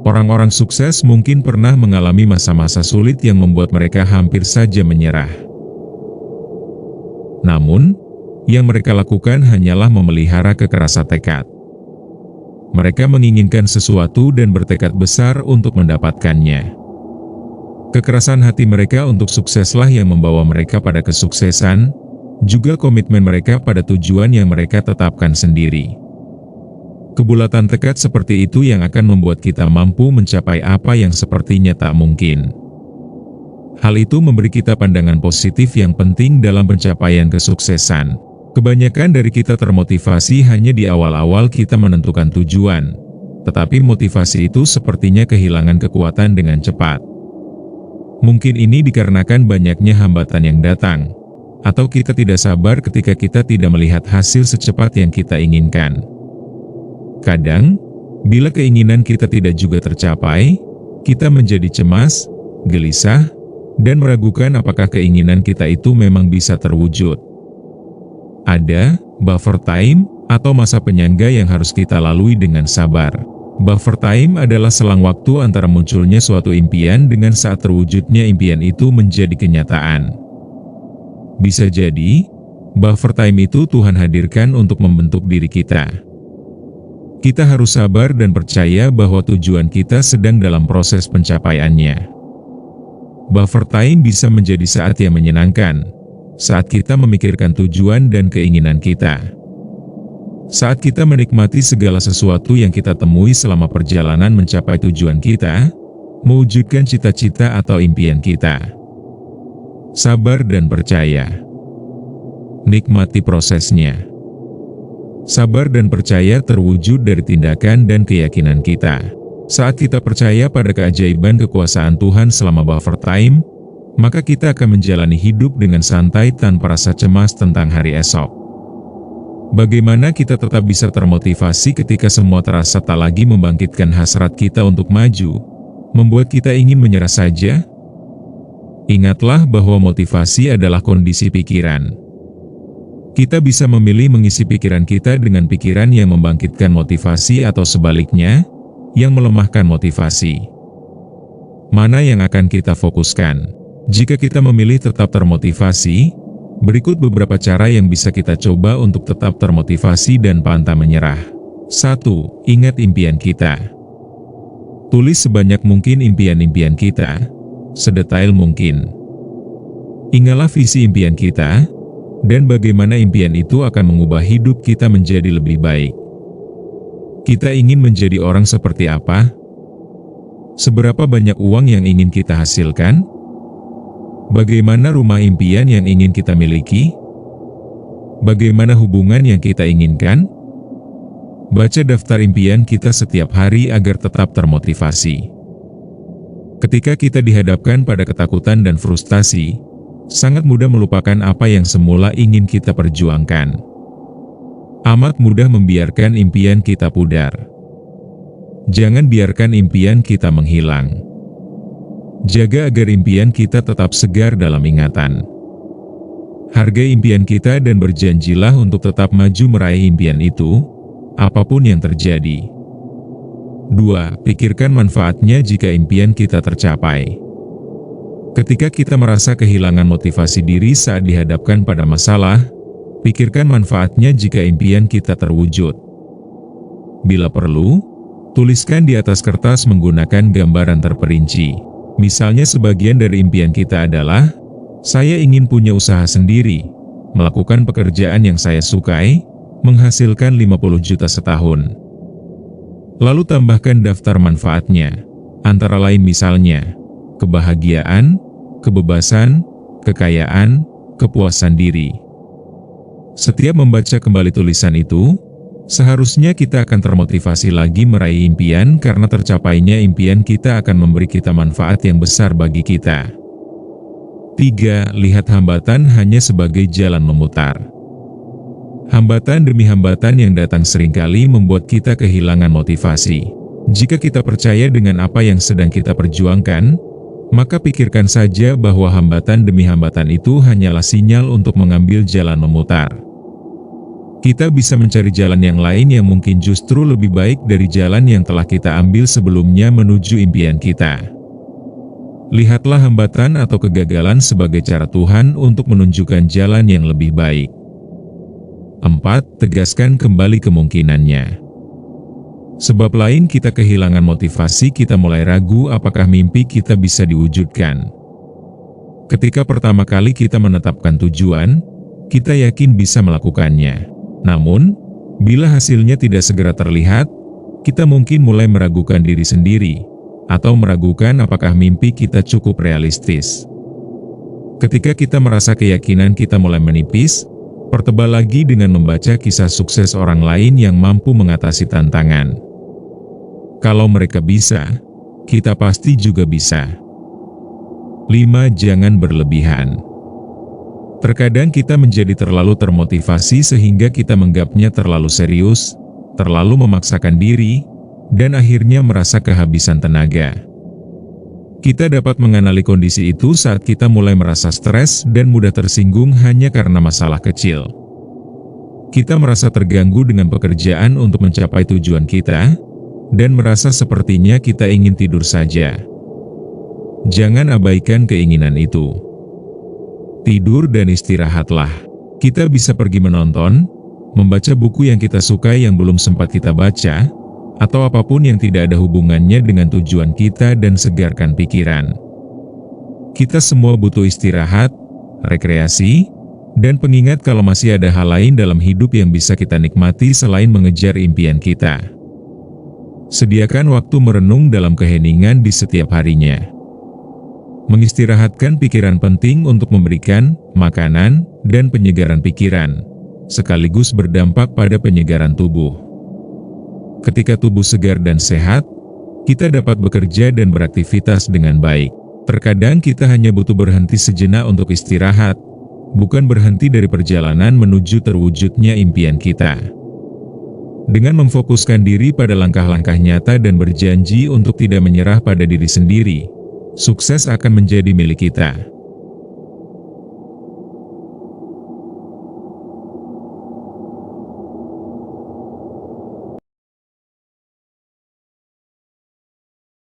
Orang-orang sukses mungkin pernah mengalami masa-masa sulit yang membuat mereka hampir saja menyerah. Namun, yang mereka lakukan hanyalah memelihara kekerasan tekad. Mereka menginginkan sesuatu dan bertekad besar untuk mendapatkannya. Kekerasan hati mereka untuk sukseslah yang membawa mereka pada kesuksesan, juga komitmen mereka pada tujuan yang mereka tetapkan sendiri. Kebulatan tekad seperti itu yang akan membuat kita mampu mencapai apa yang sepertinya tak mungkin. Hal itu memberi kita pandangan positif yang penting dalam pencapaian kesuksesan. Kebanyakan dari kita termotivasi hanya di awal-awal kita menentukan tujuan, tetapi motivasi itu sepertinya kehilangan kekuatan dengan cepat. Mungkin ini dikarenakan banyaknya hambatan yang datang, atau kita tidak sabar ketika kita tidak melihat hasil secepat yang kita inginkan. Kadang, bila keinginan kita tidak juga tercapai, kita menjadi cemas, gelisah, dan meragukan apakah keinginan kita itu memang bisa terwujud. Ada buffer time atau masa penyangga yang harus kita lalui dengan sabar. Buffer time adalah selang waktu antara munculnya suatu impian dengan saat terwujudnya impian itu menjadi kenyataan. Bisa jadi, buffer time itu Tuhan hadirkan untuk membentuk diri kita. Kita harus sabar dan percaya bahwa tujuan kita sedang dalam proses pencapaiannya. Buffer time bisa menjadi saat yang menyenangkan, saat kita memikirkan tujuan dan keinginan kita. Saat kita menikmati segala sesuatu yang kita temui selama perjalanan mencapai tujuan kita, mewujudkan cita-cita atau impian kita. Sabar dan percaya. Nikmati prosesnya. Sabar dan percaya terwujud dari tindakan dan keyakinan kita. Saat kita percaya pada keajaiban kekuasaan Tuhan selama buffer time, maka kita akan menjalani hidup dengan santai tanpa rasa cemas tentang hari esok. Bagaimana kita tetap bisa termotivasi ketika semua terasa tak lagi membangkitkan hasrat kita untuk maju, membuat kita ingin menyerah saja? Ingatlah bahwa motivasi adalah kondisi pikiran. Kita bisa memilih mengisi pikiran kita dengan pikiran yang membangkitkan motivasi atau sebaliknya, yang melemahkan motivasi. Mana yang akan kita fokuskan? Jika kita memilih tetap termotivasi, berikut beberapa cara yang bisa kita coba untuk tetap termotivasi dan pantang menyerah. 1. Ingat impian kita. Tulis sebanyak mungkin impian-impian kita, sedetail mungkin. Ingatlah visi impian kita, dan bagaimana impian itu akan mengubah hidup kita menjadi lebih baik. Kita ingin menjadi orang seperti apa? Seberapa banyak uang yang ingin kita hasilkan? Bagaimana rumah impian yang ingin kita miliki? Bagaimana hubungan yang kita inginkan? Baca daftar impian kita setiap hari agar tetap termotivasi. Ketika kita dihadapkan pada ketakutan dan frustasi, sangat mudah melupakan apa yang semula ingin kita perjuangkan. Amat mudah membiarkan impian kita pudar. Jangan biarkan impian kita menghilang. Jaga agar impian kita tetap segar dalam ingatan. Hargai impian kita dan berjanjilah untuk tetap maju meraih impian itu, apapun yang terjadi. 2. Pikirkan manfaatnya jika impian kita tercapai. Ketika kita merasa kehilangan motivasi diri saat dihadapkan pada masalah, pikirkan manfaatnya jika impian kita terwujud. Bila perlu, tuliskan di atas kertas menggunakan gambaran terperinci. Misalnya sebagian dari impian kita adalah, saya ingin punya usaha sendiri, melakukan pekerjaan yang saya sukai, menghasilkan 50 juta setahun. Lalu tambahkan daftar manfaatnya, antara lain misalnya, kebahagiaan, kebebasan, kekayaan, kepuasan diri. Setiap membaca kembali tulisan itu, seharusnya kita akan termotivasi lagi meraih impian karena tercapainya impian kita akan memberi kita manfaat yang besar bagi kita. 3. Lihat hambatan hanya sebagai jalan memutar. Hambatan demi hambatan yang datang seringkali membuat kita kehilangan motivasi. Jika kita percaya dengan apa yang sedang kita perjuangkan, maka pikirkan saja bahwa hambatan demi hambatan itu hanyalah sinyal untuk mengambil jalan memutar. Kita bisa mencari jalan yang lain yang mungkin justru lebih baik dari jalan yang telah kita ambil sebelumnya menuju impian kita. Lihatlah hambatan atau kegagalan sebagai cara Tuhan untuk menunjukkan jalan yang lebih baik. 4. Tegaskan kembali kemungkinannya. Sebab lain kita kehilangan motivasi, kita mulai ragu apakah mimpi kita bisa diwujudkan. Ketika pertama kali kita menetapkan tujuan, kita yakin bisa melakukannya. Namun, bila hasilnya tidak segera terlihat, kita mungkin mulai meragukan diri sendiri, atau meragukan apakah mimpi kita cukup realistis. Ketika kita merasa keyakinan kita mulai menipis, pertebal lagi dengan membaca kisah sukses orang lain yang mampu mengatasi tantangan. Kalau mereka bisa, kita pasti juga bisa. 5. Jangan berlebihan. Terkadang kita menjadi terlalu termotivasi sehingga kita menganggapnya terlalu serius, terlalu memaksakan diri, dan akhirnya merasa kehabisan tenaga. Kita dapat mengenali kondisi itu saat kita mulai merasa stres dan mudah tersinggung hanya karena masalah kecil. Kita merasa terganggu dengan pekerjaan untuk mencapai tujuan kita, dan merasa sepertinya kita ingin tidur saja. Jangan abaikan keinginan itu. Tidur dan istirahatlah. Kita bisa pergi menonton, membaca buku yang kita sukai yang belum sempat kita baca, atau apapun yang tidak ada hubungannya dengan tujuan kita dan segarkan pikiran. Kita semua butuh istirahat, rekreasi, dan pengingat kalau masih ada hal lain dalam hidup yang bisa kita nikmati selain mengejar impian kita. Sediakan waktu merenung dalam keheningan di setiap harinya. Mengistirahatkan pikiran penting untuk memberikan makanan dan penyegaran pikiran, sekaligus berdampak pada penyegaran tubuh. Ketika tubuh segar dan sehat, kita dapat bekerja dan beraktivitas dengan baik. Terkadang kita hanya butuh berhenti sejenak untuk istirahat, bukan berhenti dari perjalanan menuju terwujudnya impian kita. Dengan memfokuskan diri pada langkah-langkah nyata dan berjanji untuk tidak menyerah pada diri sendiri, sukses akan menjadi milik kita.